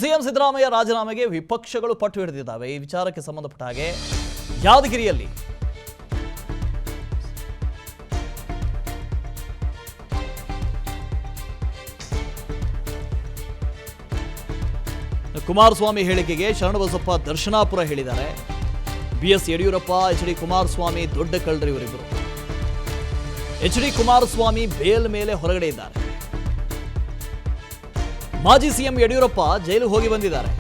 CM Siddaramaiah ರಾಜೀನಾಮೆಗೆ ವಿಪಕ್ಷಗಳು ಪಟ್ಟು ಹಿಡಿದಿದ್ದಾವೆ. ಈ ವಿಚಾರಕ್ಕೆ ಸಂಬಂಧಪಟ್ಟ ಹಾಗೆ ಯಾದಗಿರಿಯಲ್ಲಿ ಕುಮಾರಸ್ವಾಮಿ ಹೇಳಿಕೆಗೆ ಶರಣಬಸಪ್ಪ ದರ್ಶನಾಪುರ ಹೇಳಿದ್ದಾರೆ. BS Yediyurappa, H D Kumaraswamy ದೊಡ್ಡ ಕಳ್ಳರು ಇವರಿಬ್ಬರು. ಎಚ್ ಡಿ ಕುಮಾರಸ್ವಾಮಿ ಬೇಲ್ ಮೇಲೆ ಹೊರಗಡೆ ಇದ್ದಾರೆ. ಮಾಜಿ ಸಿಎಂ ಯಡಿಯೂರಪ್ಪ ಜೈಲು ಹೋಗಿ ಬಂದಿದ್ದಾರೆ.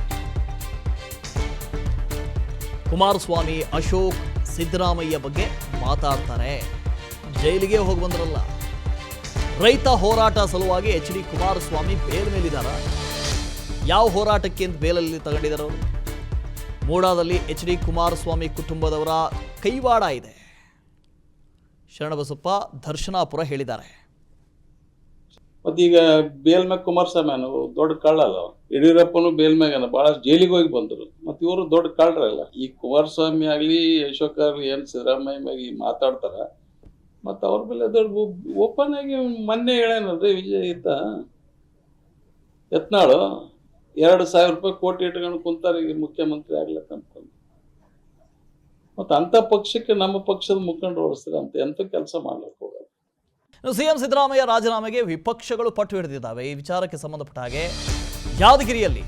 ಕುಮಾರಸ್ವಾಮಿ, ಅಶೋಕ್, ಸಿದ್ದರಾಮಯ್ಯ ಬಗ್ಗೆ ಮಾತಾಡ್ತಾರೆ. ಜೈಲಿಗೆ ಹೋಗಿ ಬಂದ್ರಲ್ಲ. ರೈತ ಹೋರಾಟ ಸಲುವಾಗಿ ಎಚ್ ಡಿ ಕುಮಾರಸ್ವಾಮಿ ಬೇಲ್ ಮೇಲಿದ್ದಾರೆ. ಯಾವ ಹೋರಾಟಕ್ಕೆ ಅಂತ ಬೇಲಲ್ಲಿ ತಗೊಂಡಿದ್ದಾರೆ ಅವರು? ಮೂಡಾದಲ್ಲಿ ಎಚ್ ಡಿ ಕುಮಾರಸ್ವಾಮಿ ಕುಟುಂಬದವರ ಕೈವಾಡ ಇದೆ. ಶರಣಬಸಪ್ಪ ದರ್ಶನಾಪುರ ಹೇಳಿದ್ದಾರೆ. ಮತ್ತೀಗ ಬೇಲ್ ಮ್ಯಾಗ ಕುಮಾರಸ್ವಾಮಿ ಅನ್ನೋ ದೊಡ್ಡ ಕಳ್ಳಲ್ಲ. ಯಡಿಯೂರಪ್ಪನು ಬೇಲ್ ಮ್ಯಾಗನ ಬಹಳಷ್ಟು ಜೈಲಿಗೆ ಹೋಗಿ ಬಂದರು. ಮತ್ತೆ ಇವರು ದೊಡ್ಡ ಕಳ್ಳರಲ್ಲ. ಈ ಕುಮಾರಸ್ವಾಮಿ ಆಗ್ಲಿ, ಅಶೋಕ್ ಆಗ್ಲಿ ಏನ್ ಸಿದ್ದರಾಮಯ್ಯ ಮ್ಯಾಗ ಮಾತಾಡ್ತಾರ. ಮತ್ತ ಅವ್ರ ಮೇಲೆ ದೊಡ್ಡ ಓಪನ್ ಆಗಿ ಮೊನ್ನೆ ಹೇಳೇನಲ್ರಿ ವಿಜಯೀತ ಯತ್ನಾಳು 2,000 ರೂಪಾಯಿ ಕೋಟಿ ಇಟ್ಕೊಂಡು ಕುಂತಾರೆ ಈಗ ಮುಖ್ಯಮಂತ್ರಿ ಆಗ್ಲಕ್ಕ ಅನ್ಕೊಂಡು. ಮತ್ತ ಅಂತ ಪಕ್ಷಕ್ಕೆ ನಮ್ಮ ಪಕ್ಷದ ಮುಖಂಡರು ಓಡಿಸ್ತಾರೆ ಅಂತ ಎಂತ ಕೆಲಸ ಮಾಡ್ಲಿಕ್ಕೆ ಹೋಗಲ್ಲ. ಸಿಎಂ ಸಿದ್ದರಾಮಯ್ಯ ರಾಜೀನಾಮೆಗೆ ವಿಪಕ್ಷಗಳು ಪಟ್ಟು ಹಿಡಿದಿದ್ದಾವೆ. ಈ ವಿಚಾರಕ್ಕೆ ಸಂಬಂಧಪಟ್ಟ ಹಾಗೆ ಯಾದಗಿರಿಯಲ್ಲಿ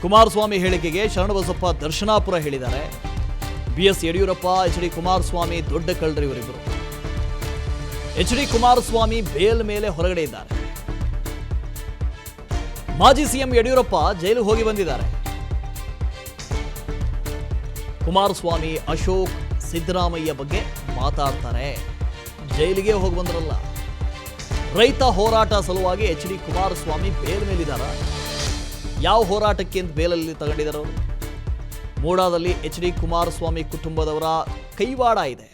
ಕುಮಾರಸ್ವಾಮಿ ಹೇಳಿಕೆಗೆ ಶರಣಬಸಪ್ಪ ದರ್ಶನಾಪುರ ಹೇಳಿದ್ದಾರೆ. BS Yediyurappa, H D Kumaraswamy ದೊಡ್ಡ ಕಳ್ಳರು ಇವರಿಬ್ಬರು. ಎಚ್ ಡಿ ಕುಮಾರಸ್ವಾಮಿ ಬೇಲ್ ಮೇಲೆ ಹೊರಗಡೆ ಇದ್ದಾರೆ. ಮಾಜಿ ಸಿಎಂ ಯಡಿಯೂರಪ್ಪ ಜೈಲು ಹೋಗಿ ಬಂದಿದ್ದಾರೆ. ಕುಮಾರಸ್ವಾಮಿ, ಅಶೋಕ್, ಸಿದ್ದರಾಮಯ್ಯ ಬಗ್ಗೆ ಮಾತಾಡ್ತಾರೆ. ಜೈಲಿಗೆ ಹೋಗಿ ಬಂದ್ರಲ್ಲ. ರೈತ ಹೋರಾಟ ಸಲುವಾಗಿ ಎಚ್ ಡಿ ಕುಮಾರಸ್ವಾಮಿ ಬೇಲ್ ಮೇಲಿದ್ದಾರೆ. ಯಾವ ಹೋರಾಟಕ್ಕೆ ಅಂತ ಬೇಲಲ್ಲಿ ತಗೊಂಡಿದ್ದಾರೆ ಅವರು? ಮೂಡಾದಲ್ಲಿ ಎಚ್ ಡಿ ಕುಮಾರಸ್ವಾಮಿ ಕುಟುಂಬದವರ ಕೈವಾಡ ಇದೆ.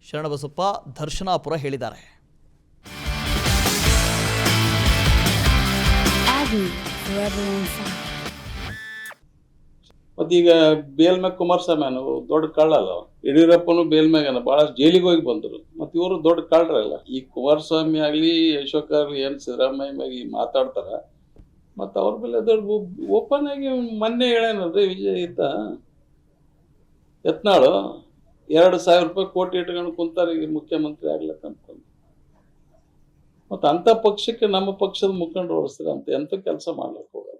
ಶರಣಬಸಪ್ಪ ದರ್ಶನಾಪುರ ಹೇಳಿದ್ದಾರೆ. ಮತ್ತೀಗ ಬೇಲ್ ಮ್ಯಾಗ ಕುಮಾರಸ್ವಾಮಿ ಅನ್ನೋ ದೊಡ್ಡ ಕಳ್ಳಲ್ಲ. ಯಡಿಯೂರಪ್ಪನು ಬೇಲ್ ಮ್ಯಾಗನ ಬಹಳಷ್ಟು ಜೈಲಿಗೆ ಹೋಗಿ ಬಂದರು. ಮತ್ತೆ ಇವರು ದೊಡ್ಡ ಕಳ್ಳರಲ್ಲ. ಈ ಕುಮಾರಸ್ವಾಮಿ ಆಗ್ಲಿ, ಅಶೋಕ್ ಆಗ್ಲಿ ಏನ್ ಸಿದ್ದರಾಮಯ್ಯ ಮ್ಯಾಗ ಮಾತಾಡ್ತಾರ. ಮತ್ತ ಅವ್ರ ಮೇಲೆ ದೊಡ್ಡ ಓಪನ್ ಆಗಿ ಮೊನ್ನೆ ಹೇಳೇನಲ್ರಿ ವಿಜಯೀತ ಯತ್ನಾಳು 2,000 ರೂಪಾಯಿ ಕೋಟಿ ಇಟ್ಕೊಂಡು ಕುಂತಾರೆ ಈಗ ಮುಖ್ಯಮಂತ್ರಿ ಆಗ್ಲಕ್ಕ ಅನ್ಕೊಂಡು. ಮತ್ತ ಅಂತ ಪಕ್ಷಕ್ಕೆ ನಮ್ಮ ಪಕ್ಷದ ಮುಖಂಡರು ಓಡಿಸ್ತಾರೆ ಅಂತ ಎಂತ ಕೆಲಸ ಮಾಡ್ಲಿಕ್ಕೆ ಹೋಗಲ್ಲ.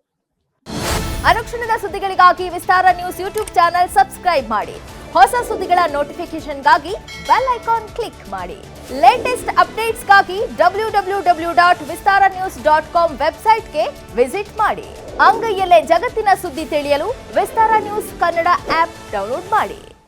ಅನುಕ್ಷಣದ ಸುದ್ದಿಗಳಿಗಾಗಿ ವಿಸ್ತಾರ ನ್ಯೂಸ್ ಯೂಟ್ಯೂಬ್ ಚಾನೆಲ್ ಸಬ್ಸ್ಕ್ರೈಬ್ ಮಾಡಿ. ಹೊಸ ಸುದ್ದಿಗಳ ನೋಟಿಫಿಕೇಶನ್ಗಾಗಿ ಬೆಲ್ ಐಕಾನ್ ಕ್ಲಿಕ್ ಮಾಡಿ. ಲೇಟೆಸ್ಟ್ ಅಪ್ಡೇಟ್ಸ್ಗಾಗಿ www.vistaranews.com ವೆಬ್ಸೈಟ್ಗೆ ವಿಸಿಟ್ ಮಾಡಿ. ಅಂಗೈಯಲ್ಲೇ ಜಗತ್ತಿನ ಸುದ್ದಿ ತಿಳಿಯಲು ವಿಸ್ತಾರ ನ್ಯೂಸ್ ಕನ್ನಡ ಆಪ್ ಡೌನ್ಲೋಡ್ ಮಾಡಿ.